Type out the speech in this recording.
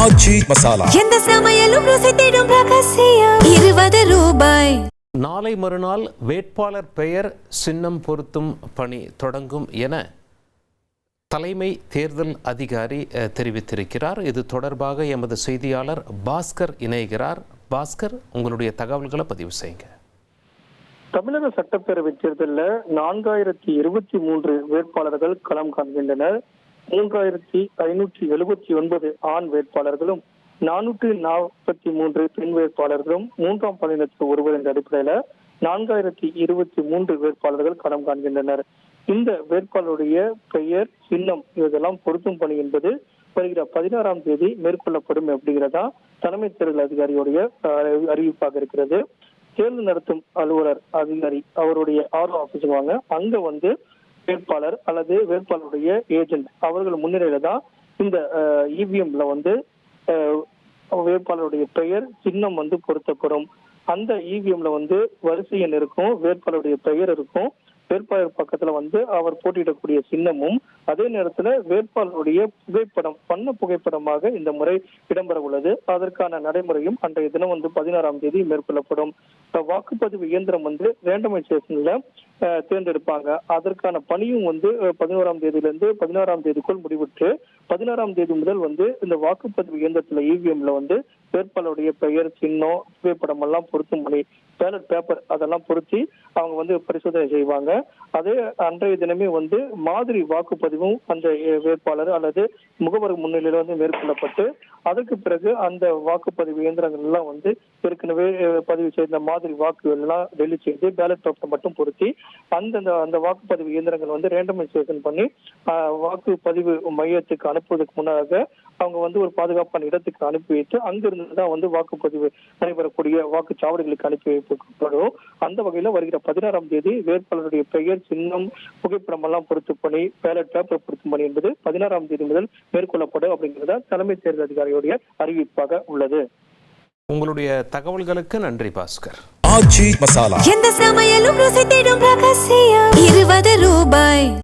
ஆச்சி மசாலா. எந்த சமையலும் ருசி தேடும் ரகசியம். 20 ரூபாய். நாளை மறுநாள் வேட்பாளர் பெயர் சின்னம் பொருத்தும் பணி தொடங்கும் என தலைமை தேர்தல் அதிகாரி தெரிவித்திருக்கிறார். இது தொடர்பாக எமது செய்தியாளர் பாஸ்கர் இணைகிறார். பாஸ்கர், உங்களுடைய தகவல்களை பதிவு செய்யுங்க. தமிழக சட்டப்பேரவை தேர்தலில் 4023 வேட்பாளர்கள் களம் காண்கின்றனர். 3579 ஆண் வேட்பாளர்களும் 443 பெண் வேட்பாளர்களும் மூன்றாம் பாலினத்தில் ஒருவர் என்ற அடிப்படையில 4023 வேட்பாளர்கள் களம் காண்கின்றனர். இந்த வேட்பாளருடைய பெயர், சின்னம் இதெல்லாம் பொருத்தும் பணி என்பது வருகிற 16ஆம் தேதி மேற்கொள்ளப்படும் அப்படிங்கிறதா தலைமை தேர்தல் அதிகாரியுடைய அறிவிப்பாக இருக்கிறது. தேர்தல் நடத்தும் அலுவலர் அதிகாரி அவருடைய ஆர்ஓ ஆபீஸ் வாங்க, அங்க வந்து வேட்பாளர் அல்லது வேட்பாளருடைய ஏஜென்ட் அவர்கள் முன்னிலையில தான் இந்த இவிஎம்ல வந்து வேட்பாளருடைய பெயர், சின்னம் வந்து பொருத்தப்படும். அந்த இவிஎம்ல வந்து வரிசை எண் இருக்கும், வேட்பாளருடைய பெயர் இருக்கும், வேட்பாளர் பக்கத்துல வந்து அவர் போட்டியிடக்கூடிய சின்னமும், அதே நேரத்துல வேட்பாளருடைய புகைப்படம், வண்ண புகைப்படமாக இந்த முறை இடம்பெற உள்ளது. அதற்கான நடைமுறையும் அன்றைய தினம் வந்து 16ஆம் தேதி மேற்கொள்ளப்படும். வாக்குப்பதிவு இயந்திரம் வந்து ரேண்டமைசேஷன்ல தேர்ந்தெடுப்பாங்க. அதற்கான பணியும் வந்து 11ஆம் தேதியிலிருந்து 16ஆம் தேதிக்குள் முடிவுற்று 16ஆம் தேதி முதல் வந்து இந்த வாக்குப்பதிவு இயந்திரத்துல இவிஎம்ல வந்து வேட்பாளருடைய பெயர், சின்னம், புகைப்படம் எல்லாம் பொருத்தும் பணி, பேலட் பேப்பர் அதெல்லாம் பொருத்தி அவங்க வந்து பரிசோதனை செய்வாங்க. அதே அன்றைய தினமே வந்து மாதிரி வாக்குப்பதிவும் அந்த வேட்பாளர் அல்லது முகவர் முன்னிலையில வந்து மேற்கொள்ளப்பட்டு அதற்கு பிறகு அந்த வாக்குப்பதிவு இயந்திரங்கள் எல்லாம் வந்து ஏற்கனவே பதிவு செய்த மாதிரி வாக்குகள் எல்லாம் டெல்லி செய்து பேலட் பேப்பர் மட்டும் பொருத்தி அந்த வாக்குப்பதிவு இயந்திரங்கள் வந்து ரேண்டமைசேஷன் பண்ணி வாக்குப்பதிவு மையத்துக்கு அனுப்புவதற்கு முன்னாக அவங்க வந்து ஒரு பாதுகாப்பான இடத்துக்கு அனுப்பி வைத்து அங்கிருந்து தான் வந்து வாக்குப்பதிவு நடைபெறக்கூடிய வாக்குச்சாவடிகளுக்கு அனுப்பி வைக்கப்படும். அந்த வகையில வருகிற 16ஆம் தேதி வேட்பாளருடைய பெயர், சின்னம், புகைப்படம் எல்லாம் பொருத்தும் பணி, பேலட் பேப்பர் பொருத்தும் பணி என்பது 16ஆம் தேதி முதல் மேற்கொள்ளப்படும் அப்படிங்கிறத தலைமை தேர்தல் அதிகாரியுடைய அறிவிப்பாக உள்ளது. உங்களுடைய தகவல்களுக்கு நன்றி பாஸ்கர். ஆச்சி மசாலா. எந்த சமையலும் ருசி தேடும் ரகசியம். 20 ரூபாய்.